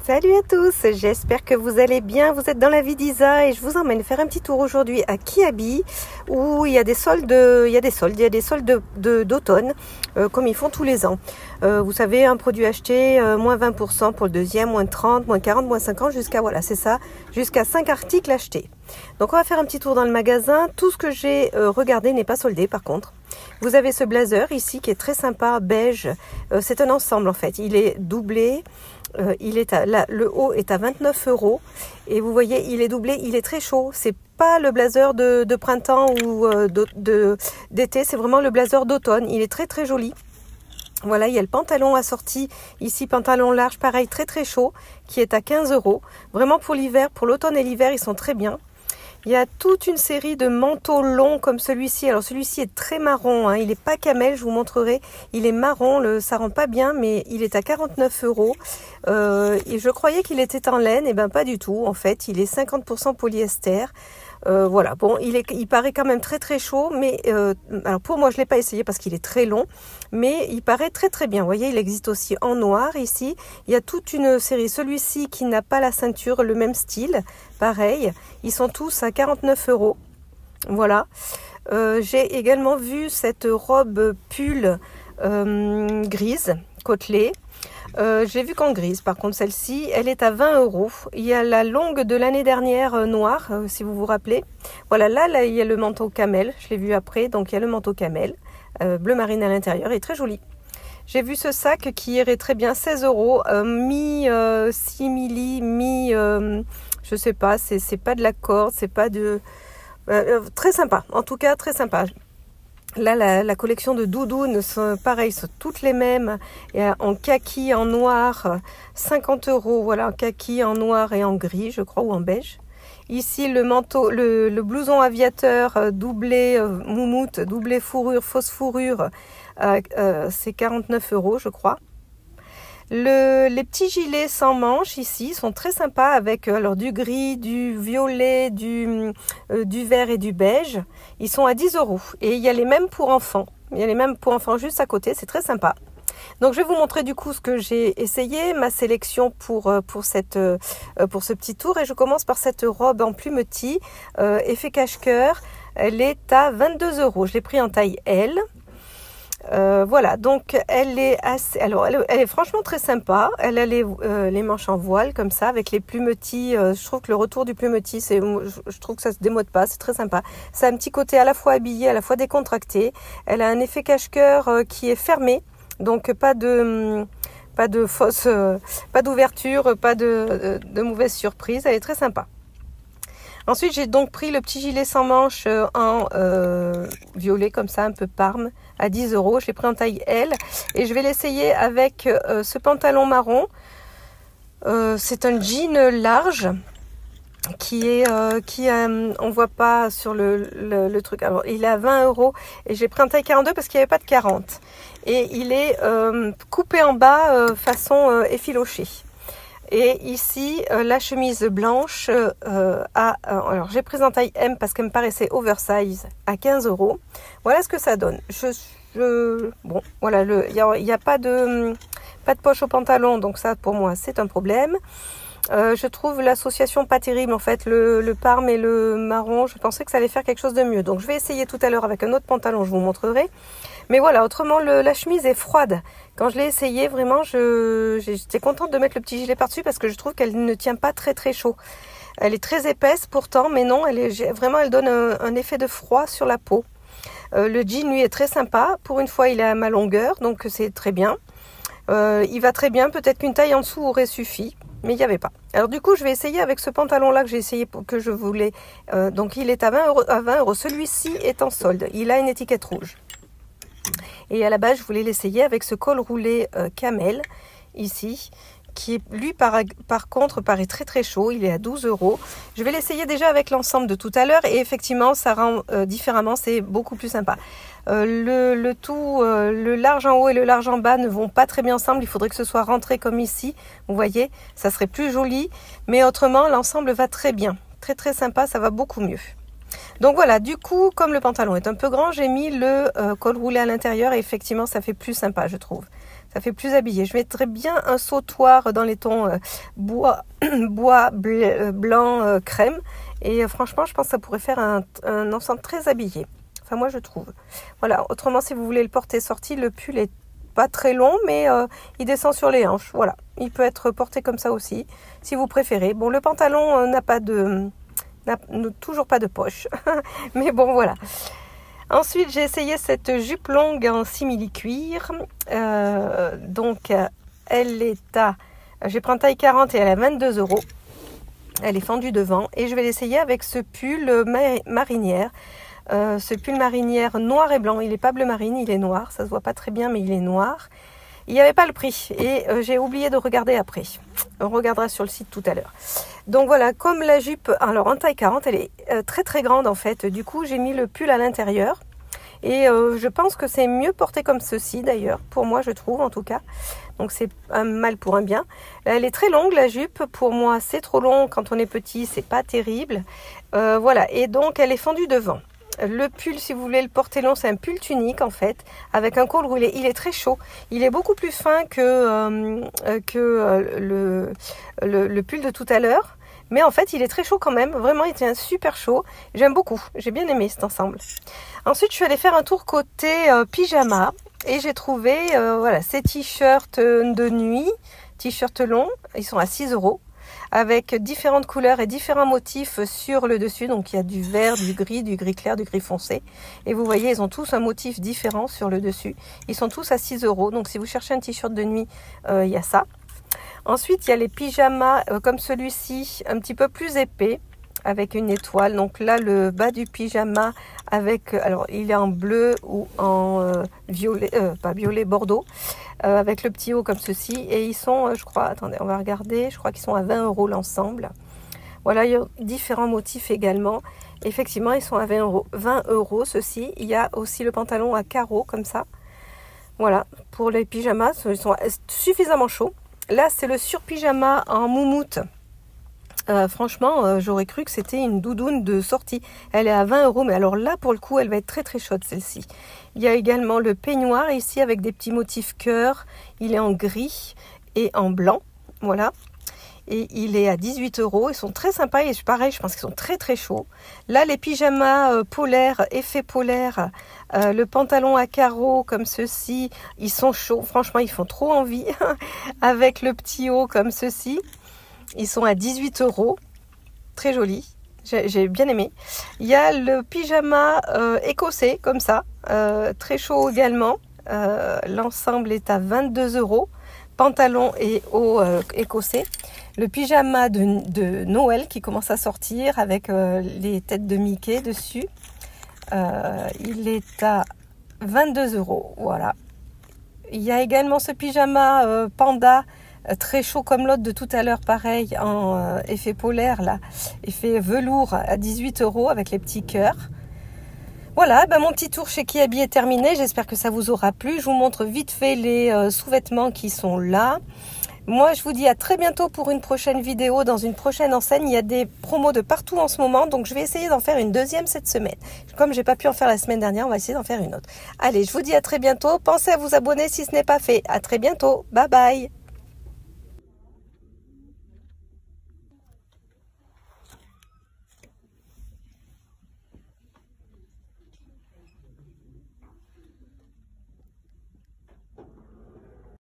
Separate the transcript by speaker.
Speaker 1: Salut à tous, j'espère que vous allez bien, vous êtes dans la vie d'Isa et je vous emmène faire un petit tour aujourd'hui à Kiabi où il y a des soldes d'automne comme ils font tous les ans. Vous savez, un produit acheté, moins 20% pour le deuxième, moins 30, moins 40, moins 50 jusqu'à, voilà, c'est ça, jusqu'à 5 articles achetés. Donc on va faire un petit tour dans le magasin. Tout ce que j'ai regardé n'est pas soldé par contre. Vous avez ce blazer ici qui est très sympa, beige. C'est un ensemble en fait, il est doublé. Le haut est à 29 € et vous voyez il est doublé, il est très chaud, c'est pas le blazer de printemps ou d'été, c'est vraiment le blazer d'automne, il est très très joli. Voilà, il y a le pantalon assorti ici, pantalon large, pareil très très chaud, qui est à 15 €, vraiment pour l'hiver, pour l'automne et l'hiver ils sont très bien. Il y a toute une série de manteaux longs comme celui-ci. Alors celui-ci est très marron, hein. Il n'est pas camel, je vous montrerai. Il est marron, ça rend pas bien, mais il est à 49 €. Et je croyais qu'il était en laine, et ben pas du tout. En fait, il est 50% polyester. Voilà, bon, il paraît quand même très très chaud, mais alors pour moi je l'ai pas essayé parce qu'il est très long, mais il paraît très très bien. Vous voyez, il existe aussi en noir ici. Il y a toute une série. Celui-ci qui n'a pas la ceinture, le même style, pareil. Ils sont tous à 49 €. Voilà. J'ai également vu cette robe pull grise, côtelée. J'ai vu qu'en grise, par contre celle-ci, elle est à 20 €. Il y a la longue de l'année dernière noire, si vous vous rappelez. Voilà, là il y a le manteau camel, je l'ai vu après, donc il y a le manteau camel, bleu marine à l'intérieur, il est très joli. J'ai vu ce sac qui irait très bien, 16 €, mi simili, mi, je sais pas, c'est pas de la corde, c'est pas de... très sympa, en tout cas très sympa. Là, la collection de doudounes, pareil, sont toutes les mêmes, en kaki, en noir, 50 €, voilà, en kaki, en noir et en gris, je crois, ou en beige. Ici, le manteau, le blouson aviateur doublé moumoute, doublé fourrure, fausse fourrure, c'est 49 €, je crois. Les petits gilets sans manches ici sont très sympas avec alors du gris, du violet, du vert et du beige. Ils sont à 10 €. Et il y a les mêmes pour enfants. Il y a les mêmes pour enfants juste à côté. C'est très sympa. Donc je vais vous montrer du coup ce que j'ai essayé, ma sélection pour ce petit tour. Et je commence par cette robe en plumetis, effet cache-cœur. Elle est à 22 €. Je l'ai pris en taille L. Voilà, donc elle est assez, alors elle est franchement très sympa. Elle a les manches en voile comme ça avec les plumetis. Je trouve que le retour du plumetis, je trouve que ça se démode pas, c'est très sympa. Ça a un petit côté à la fois habillé, à la fois décontracté. Elle a un effet cache-cœur qui est fermé, donc pas de fausse, pas d'ouverture, pas de mauvaise surprise. Elle est très sympa. Ensuite, j'ai donc pris le petit gilet sans manches en violet comme ça, un peu parme, à 10 €. Je l'ai pris en taille L et je vais l'essayer avec ce pantalon marron. C'est un jean large on voit pas sur le truc. Alors, il est à 20 € et j'ai pris en taille 42 parce qu'il n'y avait pas de 40. Et il est coupé en bas façon effiloché. Et ici, la chemise blanche alors j'ai pris en taille M parce qu'elle me paraissait oversize à 15 €. Voilà ce que ça donne. Bon, voilà, il n'y a pas de poche au pantalon, donc ça pour moi c'est un problème. Je trouve l'association pas terrible en fait, le parme et le marron. Je pensais que ça allait faire quelque chose de mieux. Donc je vais essayer tout à l'heure avec un autre pantalon, je vous montrerai. Mais voilà, autrement la chemise est froide. Quand je l'ai essayé, vraiment, j'étais contente de mettre le petit gilet par-dessus parce que je trouve qu'elle ne tient pas très très chaud. Elle est très épaisse pourtant, mais non, elle donne un effet de froid sur la peau. Le jean, lui, est très sympa. Pour une fois, il est à ma longueur, donc c'est très bien. Il va très bien, peut-être qu'une taille en dessous aurait suffi, mais il n'y avait pas. Alors du coup, je vais essayer avec ce pantalon-là que j'ai essayé, que je voulais. Donc il est à 20 €. Celui-ci est en solde. Il a une étiquette rouge. Et à la base, je voulais l'essayer avec ce col roulé camel, ici, qui lui, par contre, paraît très très chaud. Il est à 12 €. Je vais l'essayer déjà avec l'ensemble de tout à l'heure. Et effectivement, ça rend différemment, c'est beaucoup plus sympa. Le large en haut et le large en bas ne vont pas très bien ensemble. Il faudrait que ce soit rentré comme ici. Vous voyez, ça serait plus joli. Mais autrement, l'ensemble va très bien. Très très sympa, ça va beaucoup mieux. Donc voilà, du coup, comme le pantalon est un peu grand, j'ai mis le col roulé à l'intérieur et effectivement, ça fait plus sympa, je trouve. Ça fait plus habillé. Je mettrais bien un sautoir dans les tons bois blanc, crème. Et franchement, je pense que ça pourrait faire un ensemble très habillé. Enfin, moi, je trouve. Voilà. Autrement, si vous voulez le porter sorti, le pull est pas très long, mais il descend sur les hanches. Voilà. Il peut être porté comme ça aussi, si vous préférez. Bon, le pantalon n'a toujours pas de poche. Mais bon, voilà. Ensuite, j'ai essayé cette jupe longue en simili-cuir. Donc, elle est à... J'ai pris en taille 40 et elle est à 22 €. Elle est fendue devant. Et je vais l'essayer avec ce pull marinière. Ce pull marinière noir et blanc. Il n'est pas bleu marine, il est noir. Ça se voit pas très bien, mais il est noir. Il n'y avait pas le prix. Et j'ai oublié de regarder après. On regardera sur le site tout à l'heure. Donc voilà, comme la jupe, alors en taille 40, elle est très très grande en fait. Du coup, j'ai mis le pull à l'intérieur. Et je pense que c'est mieux porté comme ceci d'ailleurs. Pour moi, je trouve en tout cas. Donc c'est un mal pour un bien. Elle est très longue la jupe. Pour moi, c'est trop long. Quand on est petit, c'est pas terrible. Voilà, et donc elle est fendue devant. Le pull, si vous voulez le porter long, c'est un pull tunique en fait, avec un col roulé. Il est très chaud. Il est beaucoup plus fin que le pull de tout à l'heure. Mais en fait, il est très chaud quand même. Vraiment, il tient super chaud. J'aime beaucoup. J'ai bien aimé cet ensemble. Ensuite, je suis allée faire un tour côté pyjama. Et j'ai trouvé voilà, ces t-shirts de nuit, t-shirts longs. Ils sont à 6 €. Avec différentes couleurs et différents motifs sur le dessus. Donc il y a du vert, du gris clair, du gris foncé. Et vous voyez, ils ont tous un motif différent sur le dessus. Ils sont tous à 6 €. Donc si vous cherchez un t-shirt de nuit, il y a ça. Ensuite, il y a les pyjamas comme celui-ci, un petit peu plus épais, avec une étoile. Donc là, le bas du pyjama, avec, alors il est en bleu ou en violet, pas violet, bordeaux. Avec le petit haut comme ceci, et ils sont, je crois, attendez, on va regarder, je crois qu'ils sont à 20 € l'ensemble. Voilà, il y a différents motifs également. Effectivement, ils sont à 20 € ceci. Il y a aussi le pantalon à carreaux comme ça. Voilà, pour les pyjamas, ils sont suffisamment chauds. Là, c'est le surpyjama en moumoute. Franchement, j'aurais cru que c'était une doudoune de sortie. Elle est à 20 €, mais alors là, pour le coup, elle va être très très chaude celle-ci. Il y a également le peignoir ici avec des petits motifs cœur. Il est en gris et en blanc, voilà. Et il est à 18 €. Ils sont très sympas et pareil, je pense qu'ils sont très très chauds. Là, les pyjamas polaires, effet polaire, le pantalon à carreaux comme ceci, ils sont chauds. Franchement, ils font trop envie. Avec le petit haut comme ceci. Ils sont à 18 €. Très joli. J'ai bien aimé. Il y a le pyjama écossais, comme ça. Très chaud également. L'ensemble est à 22 €. Pantalon et haut écossais. Le pyjama de Noël qui commence à sortir avec les têtes de Mickey dessus. Il est à 22 €. Voilà. Il y a également ce pyjama panda. Très chaud comme l'autre de tout à l'heure, pareil, en effet polaire, là, effet velours à 18 € avec les petits cœurs. Voilà, ben mon petit tour chez Kiabi est terminé. J'espère que ça vous aura plu. Je vous montre vite fait les sous-vêtements qui sont là. Moi, je vous dis à très bientôt pour une prochaine vidéo dans une prochaine enseigne. Il y a des promos de partout en ce moment, donc je vais essayer d'en faire une deuxième cette semaine. Comme j'ai pas pu en faire la semaine dernière, on va essayer d'en faire une autre. Allez, je vous dis à très bientôt. Pensez à vous abonner si ce n'est pas fait. À très bientôt. Bye bye.